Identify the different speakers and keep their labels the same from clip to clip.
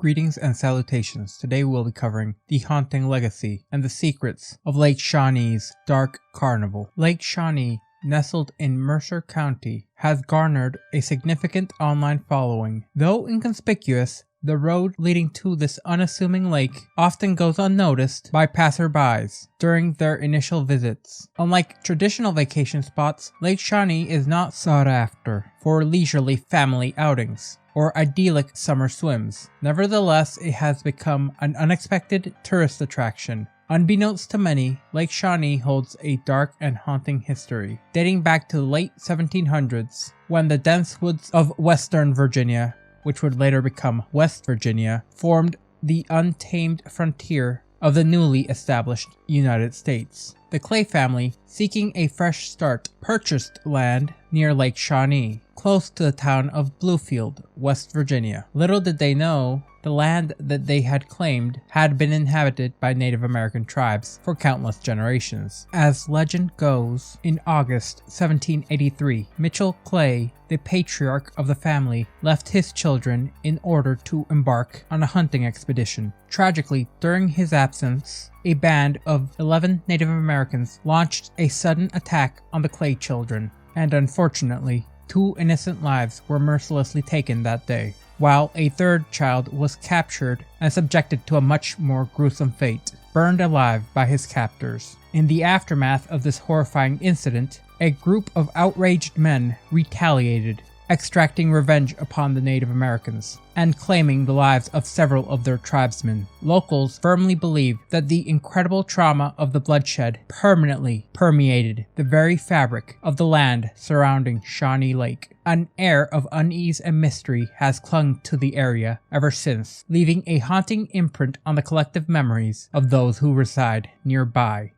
Speaker 1: Greetings and salutations. Today we'll be covering the haunting legacy and the secrets of Lake Shawnee's dark carnival. Lake Shawnee, nestled in Mercer County, has garnered a significant online following. Though inconspicuous, the road leading to this unassuming lake often goes unnoticed by passerbys during their initial visits. Unlike traditional vacation spots, Lake Shawnee is not sought after for leisurely family outings or idyllic summer swims. Nevertheless, it has become an unexpected tourist attraction. Unbeknownst to many, Lake Shawnee holds a dark and haunting history, dating back to the late 1700s, when the dense woods of western Virginia, which would later become West Virginia, formed the untamed frontier of the newly established United States. The Clay family, seeking a fresh start, purchased land near Lake Shawnee, close to the town of Bluefield, West Virginia. Little did they know, the land that they had claimed had been inhabited by Native American tribes for countless generations. As legend goes, in August 1783, Mitchell Clay, the patriarch of the family, left his children in order to embark on a hunting expedition. Tragically, during his absence, a band of 11 Native Americans launched a sudden attack on the Clay children, and unfortunately, 2 innocent lives were mercilessly taken that day, while a third child was captured and subjected to a much more gruesome fate, burned alive by his captors. In the aftermath of this horrifying incident, a group of outraged men retaliated, extracting revenge upon the Native Americans and claiming the lives of several of their tribesmen. Locals firmly believe that the incredible trauma of the bloodshed permanently permeated the very fabric of the land surrounding Shawnee Lake. An air of unease and mystery has clung to the area ever since, leaving a haunting imprint on the collective memories of those who reside nearby.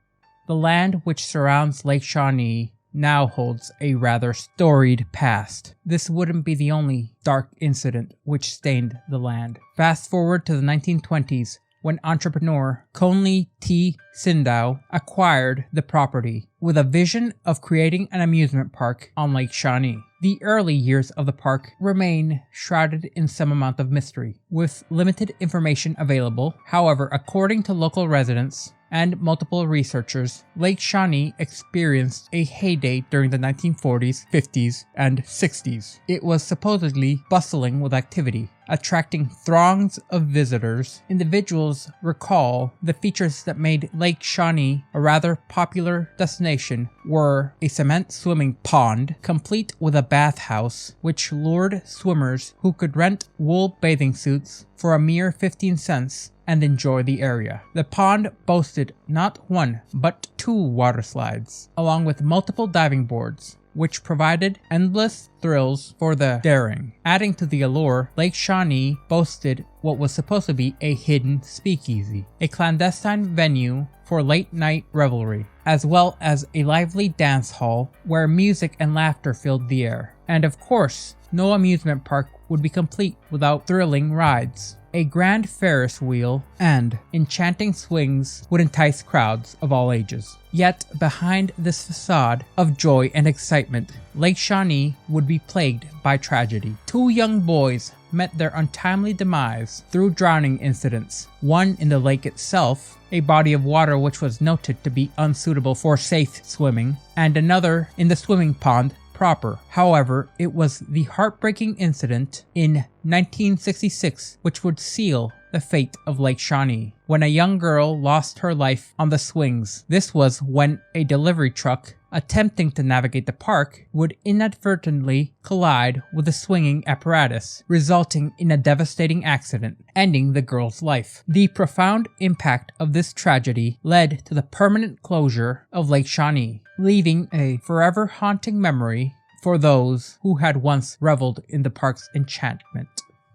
Speaker 1: The land which surrounds Lake Shawnee now holds a rather storied past. This wouldn't be the only dark incident which stained the land. Fast forward to the 1920s, when entrepreneur Conley T. Sindow acquired the property with a vision of creating an amusement park on Lake Shawnee. The early years of the park remain shrouded in some amount of mystery, with limited information available. However, according to local residents and multiple researchers, Lake Shawnee experienced a heyday during the 1940s, 50s, and 60s. It was supposedly bustling with activity, attracting throngs of visitors. Individuals recall the features that made Lake Shawnee a rather popular destination were a cement swimming pond, complete with a bathhouse, which lured swimmers who could rent wool bathing suits for a mere 15 cents and enjoy the area. The pond boasted not 1 but 2 water slides, along with multiple diving boards, which provided endless thrills for the daring. Adding to the allure, Lake Shawnee boasted what was supposed to be a hidden speakeasy, a clandestine venue for late-night revelry, as well as a lively dance hall where music and laughter filled the air. And of course, no amusement park would be complete without thrilling rides. A grand Ferris wheel and enchanting swings would entice crowds of all ages. Yet, behind this facade of joy and excitement, Lake Shawnee would be plagued by tragedy. 2 young boys met their untimely demise through drowning incidents, one in the lake itself, a body of water which was noted to be unsuitable for safe swimming, and another in the swimming pond proper. However, it was the heartbreaking incident in 1966 which would seal the fate of Lake Shawnee, when a young girl lost her life on the swings. This was when a delivery truck attempting to navigate the park would inadvertently collide with the swinging apparatus, resulting in a devastating accident, ending the girl's life. The profound impact of this tragedy led to the permanent closure of Lake Shawnee, leaving a forever haunting memory for those who had once reveled in the park's enchantment.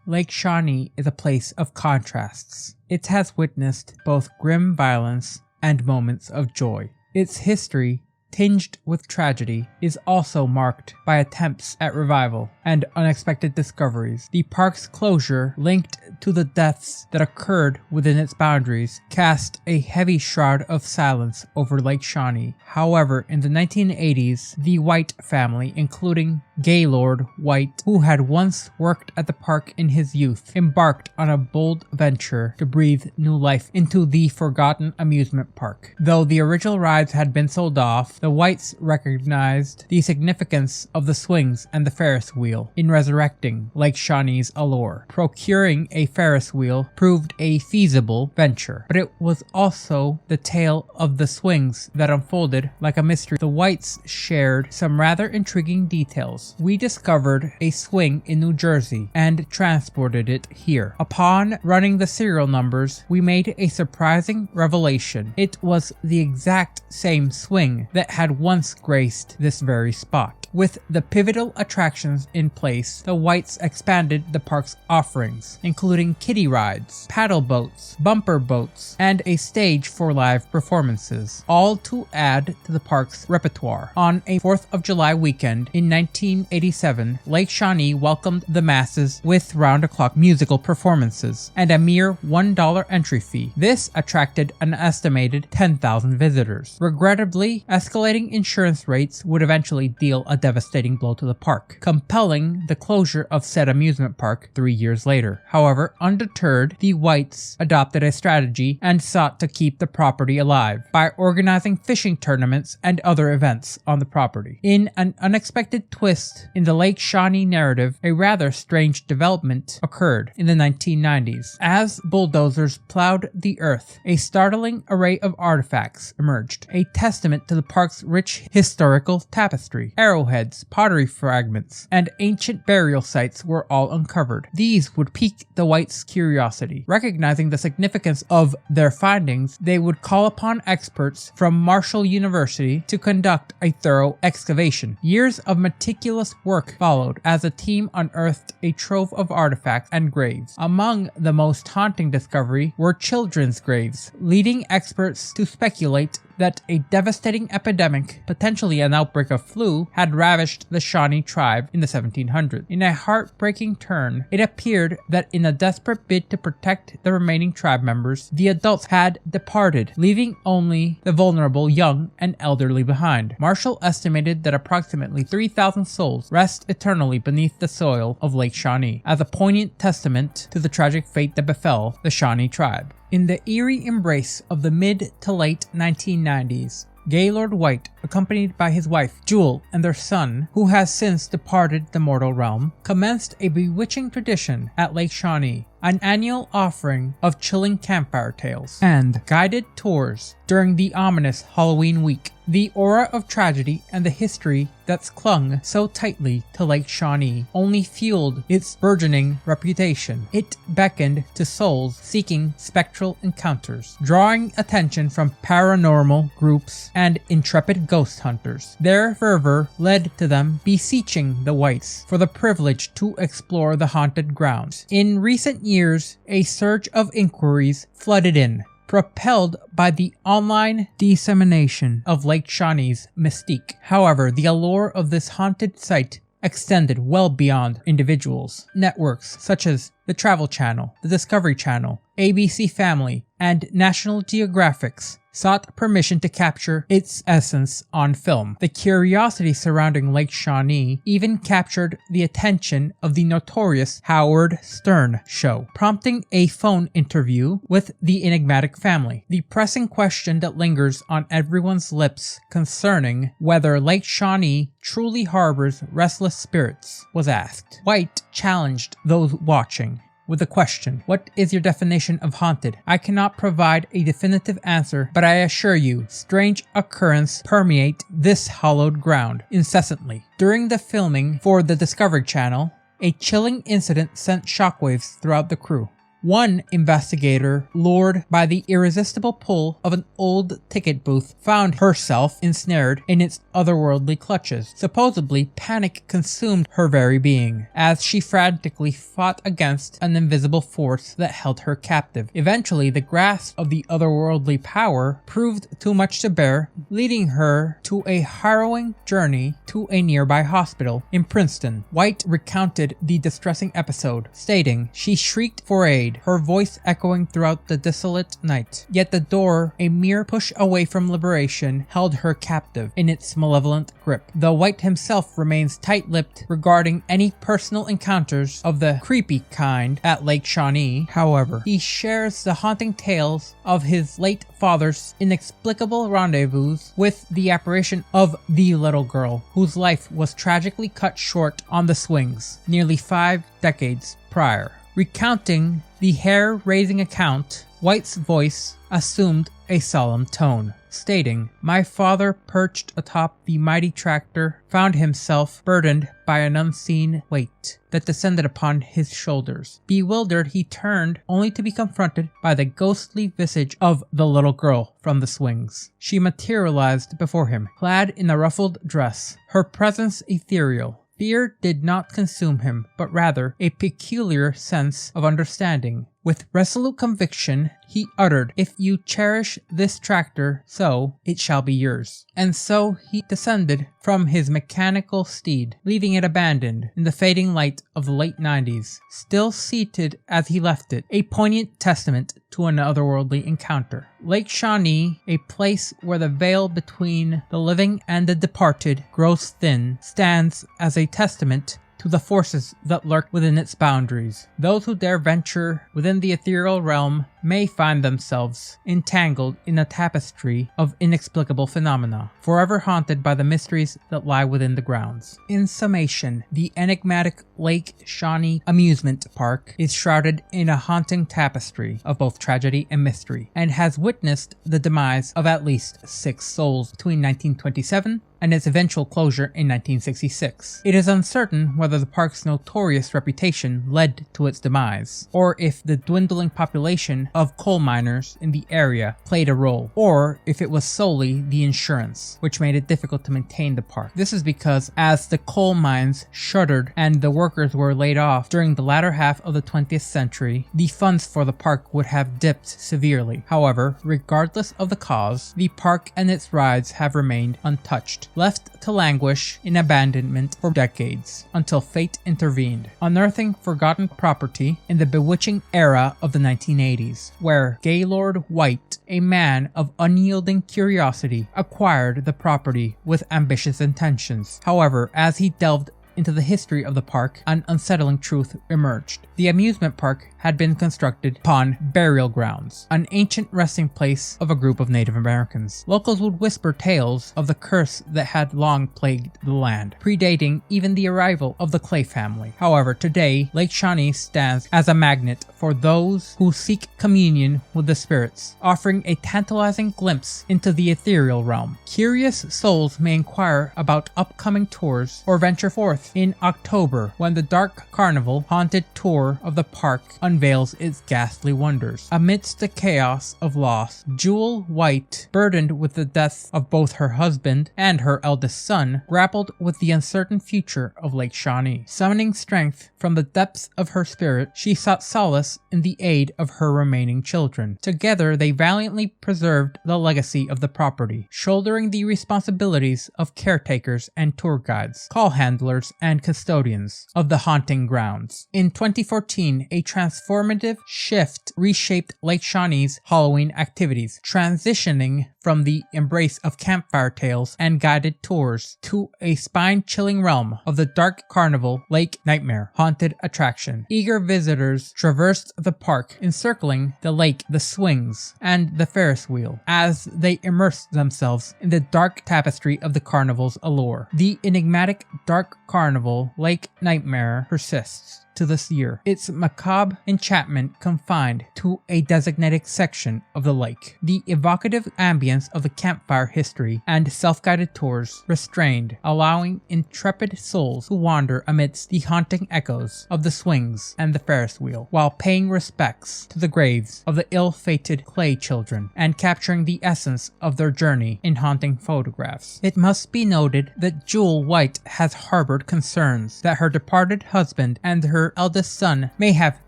Speaker 1: Lake Shawnee is a place of contrasts. It has witnessed both grim violence and moments of joy. Its history tinged with tragedy, is also marked by attempts at revival and unexpected discoveries. The park's closure, linked to the deaths that occurred within its boundaries, cast a heavy shroud of silence over Lake Shawnee. However, in the 1980s, the White family, including Gaylord White, who had once worked at the park in his youth, embarked on a bold venture to breathe new life into the forgotten amusement park. Though the original rides had been sold off, the Whites recognized the significance of the swings and the Ferris wheel in resurrecting Lake Shawnee's allure. Procuring a Ferris wheel proved a feasible venture, but it was also the tale of the swings that unfolded like a mystery. The Whites shared some rather intriguing details. We discovered a swing in New Jersey and transported it here. Upon running the serial numbers, we made a surprising revelation. It was the exact same swing that had once graced this very spot. With the pivotal attractions in place, the Whites expanded the park's offerings, including kiddie rides, paddle boats, bumper boats, and a stage for live performances, all to add to the park's repertoire. On a 4th of July weekend in 1987, Lake Shawnee welcomed the masses with round-the-clock musical performances and a mere $1 entry fee. This attracted an estimated 10,000 visitors. Regrettably, escalating insurance rates would eventually deal a devastating blow to the park, compelling the closure of said amusement park 3 years later. However, undeterred, the Whites adopted a strategy and sought to keep the property alive by organizing fishing tournaments and other events on the property. In an unexpected twist in the Lake Shawnee narrative, a rather strange development occurred in the 1990s. As bulldozers plowed the earth, a startling array of artifacts emerged, a testament to the park's rich historical tapestry. Arrowheads, pottery fragments, and ancient burial sites were all uncovered. These would pique the Whites' curiosity. Recognizing the significance of their findings, they would call upon experts from Marshall University to conduct a thorough excavation. Years of meticulous work followed as the team unearthed a trove of artifacts and graves. Among the most haunting discovery were children's graves, leading experts to speculate that a devastating epidemic, potentially an outbreak of flu, had ravished the Shawnee tribe in the 1700s. In a heartbreaking turn, it appeared that in a desperate bid to protect the remaining tribe members, the adults had departed, leaving only the vulnerable young and elderly behind. Marshall estimated that approximately 3,000 souls rest eternally beneath the soil of Lake Shawnee, as a poignant testament to the tragic fate that befell the Shawnee tribe. In the eerie embrace of the mid to late 1990s, Gaylord White, accompanied by his wife Jewel and their son, who has since departed the mortal realm, commenced a bewitching tradition at Lake Shawnee, an annual offering of chilling campfire tales and guided tours during the ominous Halloween week. The aura of tragedy and the history that's clung so tightly to Lake Shawnee only fueled its burgeoning reputation. It beckoned to souls seeking spectral encounters, drawing attention from paranormal groups and intrepid ghost hunters. Their fervor led to them beseeching the Whites for the privilege to explore the haunted grounds. In recent years, a surge of inquiries flooded in, propelled by the online dissemination of Lake Shawnee's mystique. However, the allure of this haunted site extended well beyond individuals. Networks such as the Travel Channel, the Discovery Channel, ABC Family, and National Geographic's sought permission to capture its essence on film. The curiosity surrounding Lake Shawnee even captured the attention of the notorious Howard Stern show, prompting a phone interview with the enigmatic family. The pressing question that lingers on everyone's lips concerning whether Lake Shawnee truly harbors restless spirits was asked. White challenged those watching with the question, "What is your definition of haunted?" I cannot provide a definitive answer, but I assure you, strange occurrences permeate this hallowed ground incessantly. During the filming for the Discovery Channel, a chilling incident sent shockwaves throughout the crew. One investigator, lured by the irresistible pull of an old ticket booth, found herself ensnared in its otherworldly clutches. Supposedly, panic consumed her very being as she frantically fought against an invisible force that held her captive. Eventually, the grasp of the otherworldly power proved too much to bear, leading her to a harrowing journey to a nearby hospital in Princeton. White recounted the distressing episode, stating, "She shrieked for aid, her voice echoing throughout the desolate night. Yet the door, a mere push away from liberation, held her captive in its malevolent grip." Though White himself remains tight-lipped regarding any personal encounters of the creepy kind at Lake Shawnee, however, he shares the haunting tales of his late father's inexplicable rendezvous with the apparition of the little girl, whose life was tragically cut short on the swings nearly 5 decades prior. Recounting the hair-raising account, White's voice assumed a solemn tone, stating, "My father, perched atop the mighty tractor, found himself burdened by an unseen weight that descended upon his shoulders. Bewildered, he turned, only to be confronted by the ghostly visage of the little girl from the swings. She materialized before him, clad in a ruffled dress, her presence ethereal. Fear did not consume him, but rather a peculiar sense of understanding. With resolute conviction, he uttered, 'If you cherish this tractor, so it shall be yours.' And so he descended from his mechanical steed, leaving it abandoned in the fading light of the late 90s, still seated as he left it, a poignant testament to an otherworldly encounter. Lake Shawnee, a place where the veil between the living and the departed grows thin, stands as a testament to the forces that lurk within its boundaries. Those who dare venture within the ethereal realm may find themselves entangled in a tapestry of inexplicable phenomena, forever haunted by the mysteries that lie within the grounds. In summation, the enigmatic Lake Shawnee amusement park is shrouded in a haunting tapestry of both tragedy and mystery, and has witnessed the demise of at least 6 souls between 1927 and its eventual closure in 1966. It is uncertain whether the park's notorious reputation led to its demise, or if the dwindling population of coal miners in the area played a role, or if it was solely the insurance, which made it difficult to maintain the park. This is because as the coal mines shuttered and the workers were laid off during the latter half of the 20th century, the funds for the park would have dipped severely. However, regardless of the cause, the park and its rides have remained untouched, left to languish in abandonment for decades, until fate intervened, unearthing forgotten property in the bewitching era of the 1980s, where Gaylord White, a man of unyielding curiosity, acquired the property with ambitious intentions. However, as he delved into the history of the park, an unsettling truth emerged. The amusement park had been constructed upon burial grounds, an ancient resting place of a group of Native Americans. Locals would whisper tales of the curse that had long plagued the land, predating even the arrival of the Clay family. However, today, Lake Shawnee stands as a magnet for those who seek communion with the spirits, offering a tantalizing glimpse into the ethereal realm. Curious souls may inquire about upcoming tours or venture forth in October when the Dark Carnival haunted tour of the park unveils its ghastly wonders. Amidst the chaos of loss, Jewel White, burdened with the deaths of both her husband and her eldest son, grappled with the uncertain future of Lake Shawnee. Summoning strength from the depths of her spirit, she sought solace in the aid of her remaining children. Together, they valiantly preserved the legacy of the property, shouldering the responsibilities of caretakers and tour guides, call handlers, and custodians of the haunting grounds. In 2014, a transformative shift reshaped Lake Shawnee's Halloween activities, transitioning from the embrace of campfire tales and guided tours to a spine-chilling realm of the Dark Carnival Lake Nightmare haunted attraction. Eager visitors traversed the park, encircling the lake, the swings, and the Ferris wheel as they immersed themselves in the dark tapestry of the carnival's allure. The enigmatic Dark Carnival Lake Nightmare persists, to this year, its macabre enchantment confined to a designated section of the lake. The evocative ambience of the campfire history and self-guided tours restrained, allowing intrepid souls to wander amidst the haunting echoes of the swings and the Ferris wheel, while paying respects to the graves of the ill-fated Clay children and capturing the essence of their journey in haunting photographs. It must be noted that Jewel White has harbored concerns that her departed husband and her eldest son may have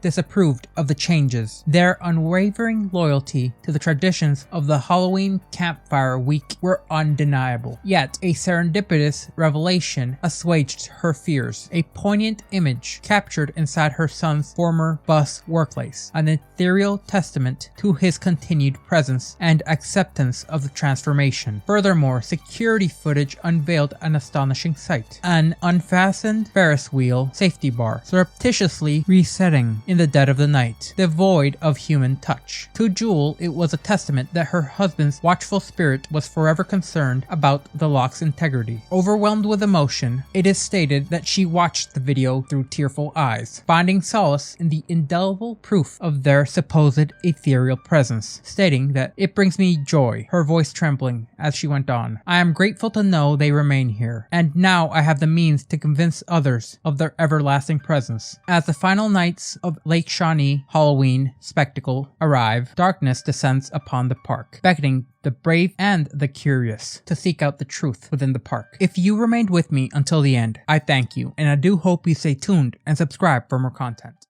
Speaker 1: disapproved of the changes. Their unwavering loyalty to the traditions of the Halloween campfire week were undeniable. Yet a serendipitous revelation assuaged her fears. A poignant image captured inside her son's former bus workplace, an ethereal testament to his continued presence and acceptance of the transformation. Furthermore, security footage unveiled an astonishing sight: an unfastened Ferris wheel safety bar surreptitiously resetting in the dead of the night, devoid of human touch. To Jewel, it was a testament that her husband's watchful spirit was forever concerned about the lock's integrity. Overwhelmed with emotion, it is stated that she watched the video through tearful eyes, finding solace in the indelible proof of their supposed ethereal presence, stating that "it brings me joy," her voice trembling as she went on. "I am grateful to know they remain here, and now I have the means to convince others of their everlasting presence." As the final nights of Lake Shawnee Halloween spectacle arrive, darkness descends upon the park, beckoning the brave and the curious to seek out the truth within the park. If you remained with me until the end, I thank you, and I do hope you stay tuned and subscribe for more content.